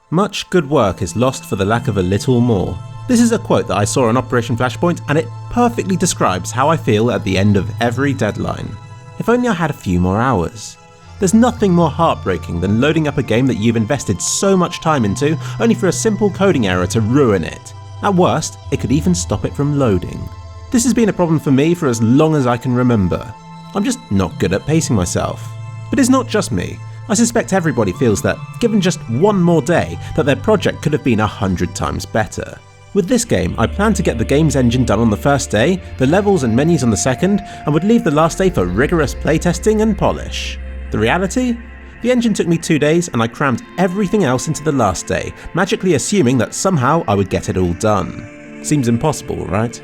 Much good work is lost for the lack of a little more. This is a quote that I saw on Operation Flashpoint, and it perfectly describes how I feel at the end of every deadline. If only I had a few more hours. There's nothing more heartbreaking than loading up a game that you've invested so much time into, only for a simple coding error to ruin it. At worst, it could even stop it from loading. This has been a problem for me for as long as I can remember. I'm just not good at pacing myself. But it's not just me. I suspect everybody feels that, given just one more day, that their project could have been 100 times better. With this game, I planned to get the game's engine done on the first day, the levels and menus on the second, and would leave the last day for rigorous playtesting and polish. The reality? The engine took me 2 days, and I crammed everything else into the last day, magically assuming that somehow I would get it all done. Seems impossible, right?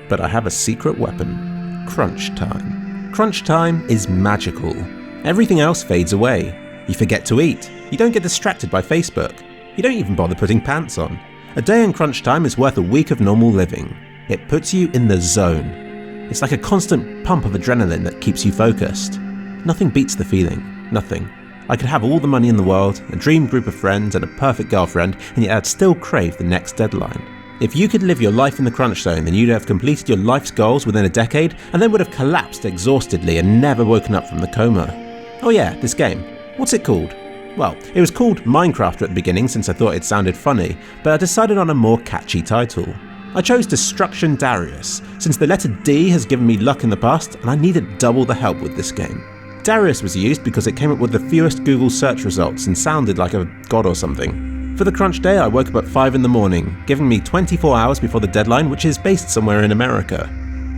But I have a secret weapon. Crunch time. Crunch time is magical. Everything else fades away. You forget to eat. You don't get distracted by Facebook. You don't even bother putting pants on. A day in crunch time is worth a week of normal living. It puts you in the zone. It's like a constant pump of adrenaline that keeps you focused. Nothing beats the feeling. Nothing. I could have all the money in the world, a dream group of friends and a perfect girlfriend, and yet I'd still crave the next deadline. If you could live your life in the crunch zone, then you'd have completed your life's goals within a decade, and then would have collapsed exhaustedly and never woken up from the coma. Oh yeah, this game. What's it called? Well, it was called Minecraft at the beginning since I thought it sounded funny, but I decided on a more catchy title. I chose Destruction Darius, since the letter D has given me luck in the past and I needed double the help with this game. Darius was used because it came up with the fewest Google search results and sounded like a god or something. For the crunch day, I woke up at 5 in the morning, giving me 24 hours before the deadline, which is based somewhere in America.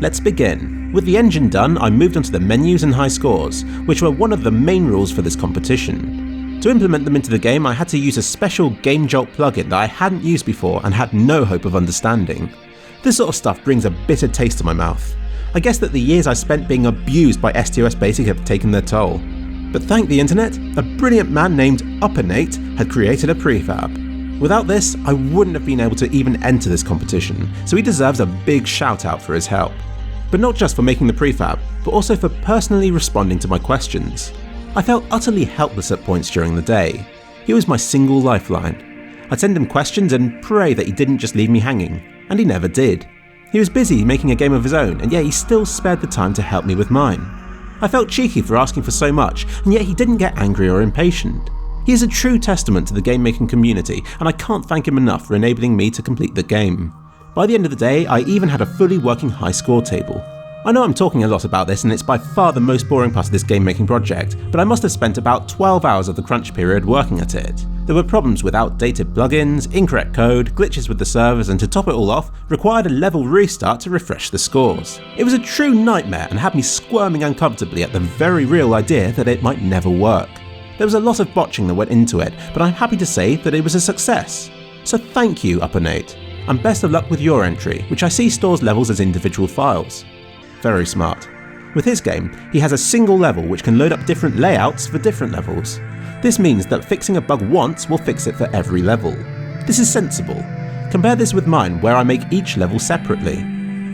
Let's begin. With the engine done, I moved on to the menus and high scores, which were one of the main rules for this competition. To implement them into the game, I had to use a special Game Jolt plugin that I hadn't used before and had no hope of understanding. This sort of stuff brings a bitter taste to my mouth. I guess that the years I spent being abused by STOS Basic have taken their toll. But thank the internet, a brilliant man named Uppernate had created a prefab. Without this, I wouldn't have been able to even enter this competition, so he deserves a big shout out for his help. But not just for making the prefab, but also for personally responding to my questions. I felt utterly helpless at points during the day. He was my single lifeline. I'd send him questions and pray that he didn't just leave me hanging, and he never did. He was busy making a game of his own, and yet he still spared the time to help me with mine. I felt cheeky for asking for so much, and yet he didn't get angry or impatient. He is a true testament to the game-making community, and I can't thank him enough for enabling me to complete the game. By the end of the day, I even had a fully working Highscore table. I know I'm talking a lot about this and it's by far the most boring part of this game-making project, but I must have spent about 12 hours of the crunch period working at it. There were problems with outdated plugins, incorrect code, glitches with the servers, and to top it all off, required a level restart to refresh the scores. It was a true nightmare and had me squirming uncomfortably at the very real idea that it might never work. There was a lot of botching that went into it, but I'm happy to say that it was a success. So thank you, Uppernate, and best of luck with your entry, which I see stores levels as individual files. Very smart. With his game, he has a single level which can load up different layouts for different levels. This means that fixing a bug once will fix it for every level. This is sensible. Compare this with mine, where I make each level separately.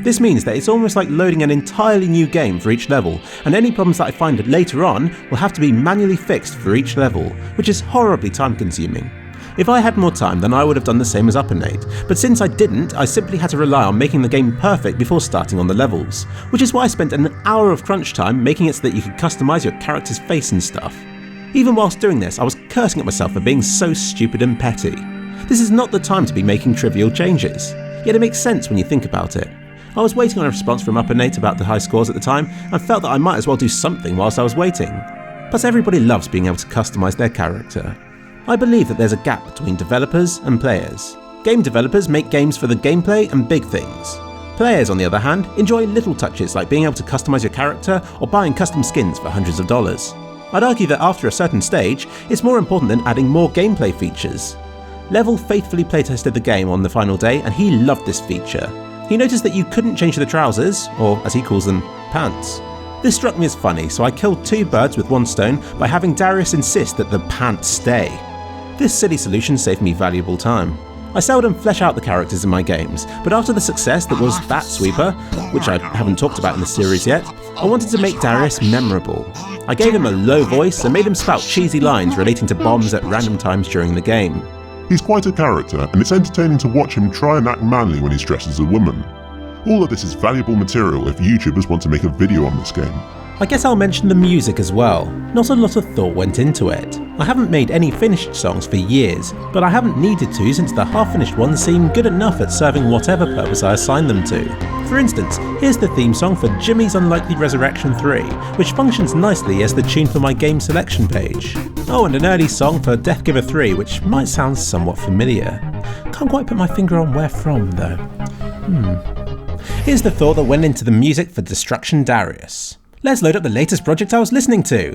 This means that it's almost like loading an entirely new game for each level, and any problems that I find later on will have to be manually fixed for each level, which is horribly time consuming. If I had more time, then I would have done the same as Uppernate, but since I didn't, I simply had to rely on making the game perfect before starting on the levels, which is why I spent an hour of crunch time making it so that you could customize your character's face and stuff. Even whilst doing this, I was cursing at myself for being so stupid and petty. This is not the time to be making trivial changes, yet it makes sense when you think about it. I was waiting on a response from Uppernate about the high scores at the time, and felt that I might as well do something whilst I was waiting. Plus everybody loves being able to customize their character. I believe that there's a gap between developers and players. Game developers make games for the gameplay and big things. Players, on the other hand, enjoy little touches like being able to customize your character or buying custom skins for hundreds of dollars. I'd argue that after a certain stage, it's more important than adding more gameplay features. Level faithfully playtested the game on the final day and he loved this feature. He noticed that you couldn't change the trousers, or as he calls them, pants. This struck me as funny, so I killed 2 birds with 1 stone by having Darius insist that the pants stay. This silly solution saved me valuable time. I seldom flesh out the characters in my games, but after the success that was Bat Sweeper, which I haven't talked about in the series yet, I wanted to make Darius memorable. I gave him a low voice and made him spout cheesy lines relating to bombs at random times during the game. He's quite a character, and it's entertaining to watch him try and act manly when he's dressed as a woman. All of this is valuable material if YouTubers want to make a video on this game. I guess I'll mention the music as well. Not a lot of thought went into it. I haven't made any finished songs for years, but I haven't needed to since the half-finished ones seem good enough at serving whatever purpose I assign them to. For instance, here's the theme song for Jimmy's Unlikely Resurrection 3, which functions nicely as the tune for my game selection page. Oh, and an early song for Death Giver 3, which might sound somewhat familiar. Can't quite put my finger on where from though. Here's the thought that went into the music for Destruction Darius. Let's load up the latest project I was listening to.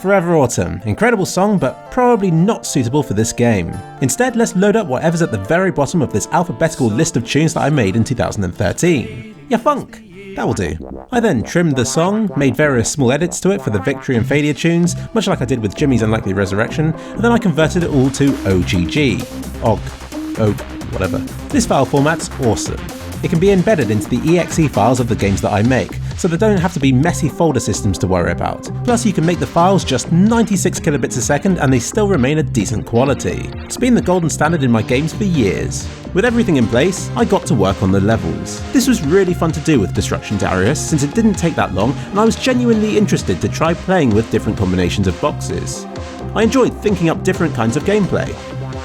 Forever Autumn. Incredible song, but probably not suitable for this game. Instead, let's load up whatever's at the very bottom of this alphabetical list of tunes that I made in 2013. Ya funk! That will do. I then trimmed the song, made various small edits to it for the victory and failure tunes, much like I did with Jimmy's Unlikely Resurrection, and then I converted it all to OGG. OG, whatever. This file format's awesome. It can be embedded into the exe files of the games that I make, so there don't have to be messy folder systems to worry about. Plus you can make the files just 96 kilobits a second and they still remain a decent quality. It's been the golden standard in my games for years. With everything in place, I got to work on the levels. This was really fun to do with Destruction Darius since it didn't take that long and I was genuinely interested to try playing with different combinations of boxes. I enjoyed thinking up different kinds of gameplay.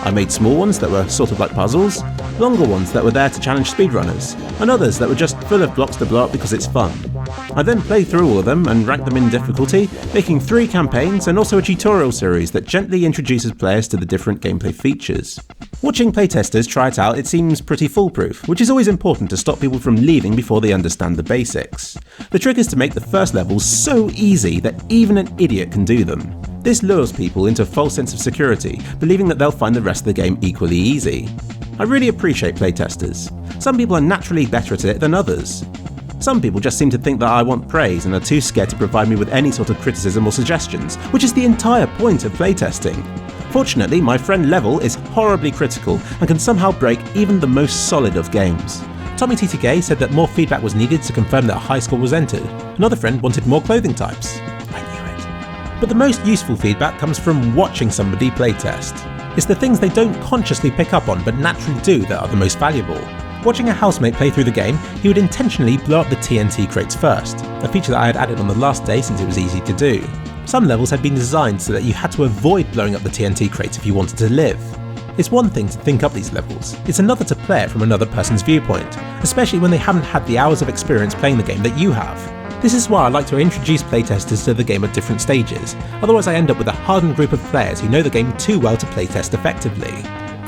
I made small ones that were sort of like puzzles, longer ones that were there to challenge speedrunners, and others that were just full of blocks to blow up because it's fun. I then played through all of them and ranked them in difficulty, making 3 campaigns and also a tutorial series that gently introduces players to the different gameplay features. Watching playtesters try it out, it seems pretty foolproof, which is always important to stop people from leaving before they understand the basics. The trick is to make the first levels so easy that even an idiot can do them. This lures people into a false sense of security, believing that they'll find the rest of the game equally easy. I really appreciate playtesters. Some people are naturally better at it than others. Some people just seem to think that I want praise and are too scared to provide me with any sort of criticism or suggestions, which is the entire point of playtesting. Fortunately, my friend Level is horribly critical and can somehow break even the most solid of games. Tommy TTK said that more feedback was needed to confirm that a high score was entered. Another friend wanted more clothing types. I knew it. But the most useful feedback comes from watching somebody playtest. It's the things they don't consciously pick up on but naturally do that are the most valuable. Watching a housemate play through the game, he would intentionally blow up the TNT crates first, a feature that I had added on the last day since it was easy to do. Some levels had been designed so that you had to avoid blowing up the TNT crates if you wanted to live. It's one thing to think up these levels, it's another to play it from another person's viewpoint, especially when they haven't had the hours of experience playing the game that you have. This is why I like to introduce playtesters to the game at different stages, otherwise I end up with a hardened group of players who know the game too well to playtest effectively.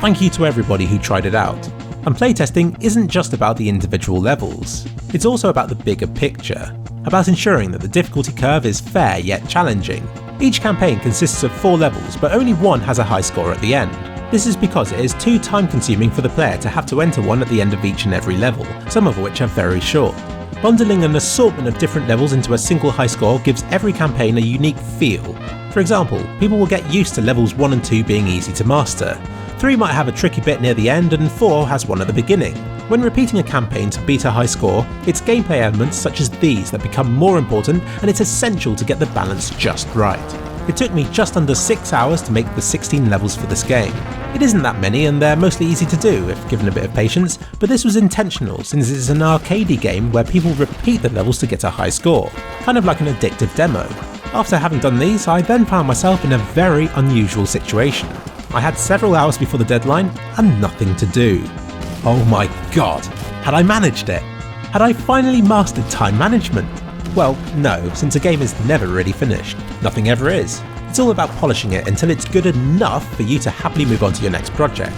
Thank you to everybody who tried it out. And playtesting isn't just about the individual levels, it's also about the bigger picture, about ensuring that the difficulty curve is fair yet challenging. Each campaign consists of 4 levels, but only one has a high score at the end. This is because it is too time consuming for the player to have to enter one at the end of each and every level, some of which are very short. Bundling an assortment of different levels into a single high score gives every campaign a unique feel. For example, people will get used to levels 1 and 2 being easy to master. 3 might have a tricky bit near the end and 4 has one at the beginning. When repeating a campaign to beat a high score, it's gameplay elements such as these that become more important and it's essential to get the balance just right. It took me just under 6 hours to make the 16 levels for this game. It isn't that many and they're mostly easy to do if given a bit of patience, but this was intentional since it's an arcadey game where people repeat the levels to get a high score, kind of like an addictive demo. After having done these, I then found myself in a very unusual situation. I had several hours before the deadline and nothing to do. Oh my god, had I managed it? Had I finally mastered time management? Well, no, since a game is never really finished. Nothing ever is. It's all about polishing it until it's good enough for you to happily move on to your next project.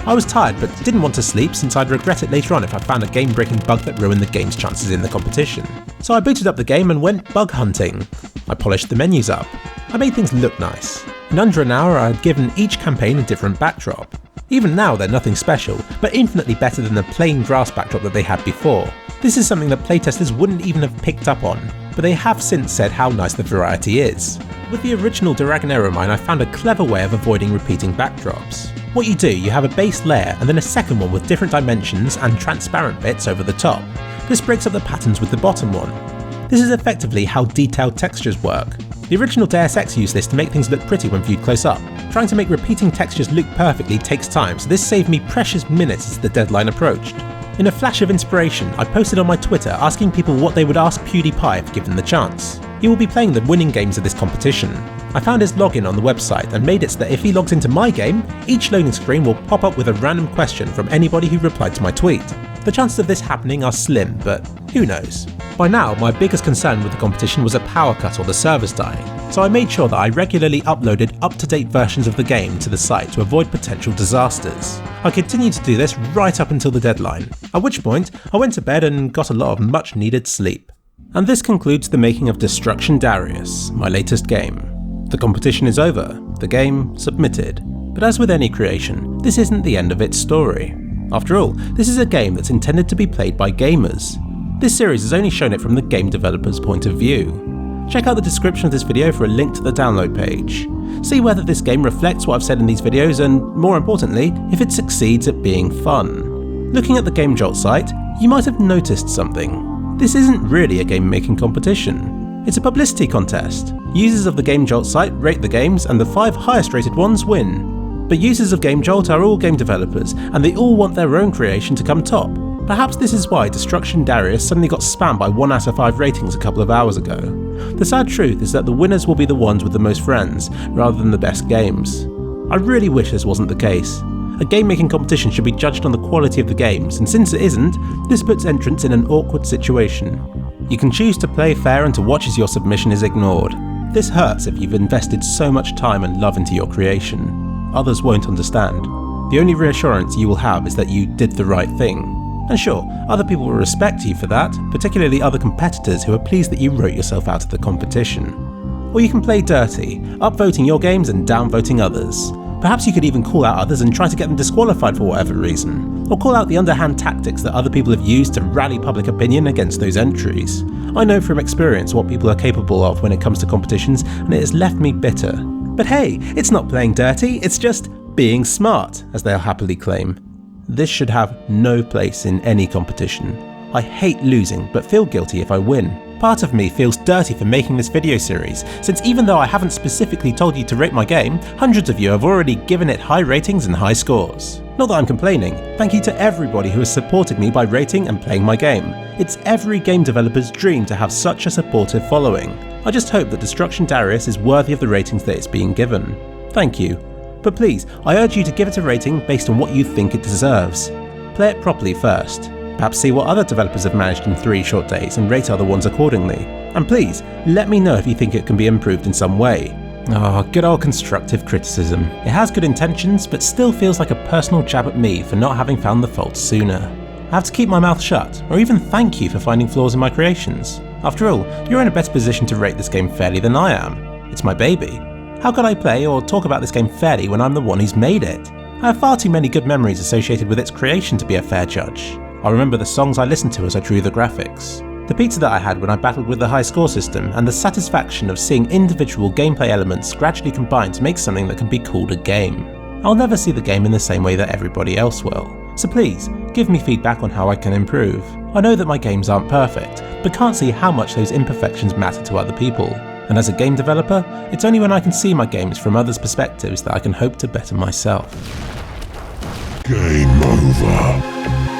I was tired but didn't want to sleep since I'd regret it later on if I found a game-breaking bug that ruined the game's chances in the competition. So I booted up the game and went bug hunting. I polished the menus up. I made things look nice. In under an hour I had given each campaign a different backdrop. Even now they're nothing special, but infinitely better than the plain grass backdrop that they had before. This is something that playtesters wouldn't even have picked up on, but they have since said how nice the variety is. With the original Dragonero mine I found a clever way of avoiding repeating backdrops. What you do, you have a base layer and then a second one with different dimensions and transparent bits over the top. This breaks up the patterns with the bottom one. This is effectively how detailed textures work. The original Deus Ex used this to make things look pretty when viewed close up, Trying to make repeating textures look perfectly takes time, so this saved me precious minutes as the deadline approached. In a flash of inspiration, I posted on my Twitter asking people what they would ask PewDiePie if given the chance. He will be playing the winning games of this competition. I found his login on the website and made it so that if he logs into my game, each loading screen will pop up with a random question from anybody who replied to my tweet. The chances of this happening are slim, but who knows. By now, my biggest concern with the competition was a power cut or the servers dying, so I made sure that I regularly uploaded up-to-date versions of the game to the site to avoid potential disasters. I continued to do this right up until the deadline, at which point I went to bed and got a lot of much needed sleep. And this concludes the making of Destruction Darius, my latest game. The competition is over, the game submitted, but as with any creation, this isn't the end of its story. After all, this is a game that's intended to be played by gamers. This series has only shown it from the game developer's point of view. Check out the description of this video for a link to the download page. See whether this game reflects what I've said in these videos and, more importantly, if it succeeds at being fun. Looking at the Game Jolt site, you might have noticed something. This isn't really a game making competition. It's a publicity contest. Users of the Game Jolt site rate the games and the 5 highest rated ones win. But users of Game Jolt are all game developers and they all want their own creation to come top. Perhaps this is why Destruction Darius suddenly got spammed by 1 out of 5 ratings a couple of hours ago. The sad truth is that the winners will be the ones with the most friends, rather than the best games. I really wish this wasn't the case. A game making competition should be judged on the quality of the games, and since it isn't, this puts entrants in an awkward situation. You can choose to play fair and to watch as your submission is ignored. This hurts if you've invested so much time and love into your creation. Others won't understand. The only reassurance you will have is that you did the right thing. And sure, other people will respect you for that, particularly other competitors who are pleased that you wrote yourself out of the competition. Or you can play dirty, upvoting your games and downvoting others. Perhaps you could even call out others and try to get them disqualified for whatever reason, or call out the underhand tactics that other people have used to rally public opinion against those entries. I know from experience what people are capable of when it comes to competitions, and it has left me bitter. But hey, it's not playing dirty, it's just being smart, as they'll happily claim. This should have no place in any competition. I hate losing, but feel guilty if I win. Part of me feels dirty for making this video series, since even though I haven't specifically told you to rate my game, hundreds of you have already given it high ratings and high scores. Not that I'm complaining, thank you to everybody who has supported me by rating and playing my game. It's every game developer's dream to have such a supportive following. I just hope that Destruction Darius is worthy of the ratings that it's being given. Thank you. But please, I urge you to give it a rating based on what you think it deserves. Play it properly first. Perhaps see what other developers have managed in 3 short days and rate other ones accordingly. And please, let me know if you think it can be improved in some way. Good old constructive criticism. It has good intentions, but still feels like a personal jab at me for not having found the faults sooner. I have to keep my mouth shut, or even thank you for finding flaws in my creations. After all, you're in a better position to rate this game fairly than I am. It's my baby. How could I play or talk about this game fairly when I'm the one who's made it? I have far too many good memories associated with its creation to be a fair judge. I remember the songs I listened to as I drew the graphics, the pizza that I had when I battled with the Highscore system, and the satisfaction of seeing individual gameplay elements gradually combine to make something that can be called a game. I'll never see the game in the same way that everybody else will, so please, give me feedback on how I can improve. I know that my games aren't perfect, but can't see how much those imperfections matter to other people. And as a game developer, it's only when I can see my games from others' perspectives that I can hope to better myself. Game over.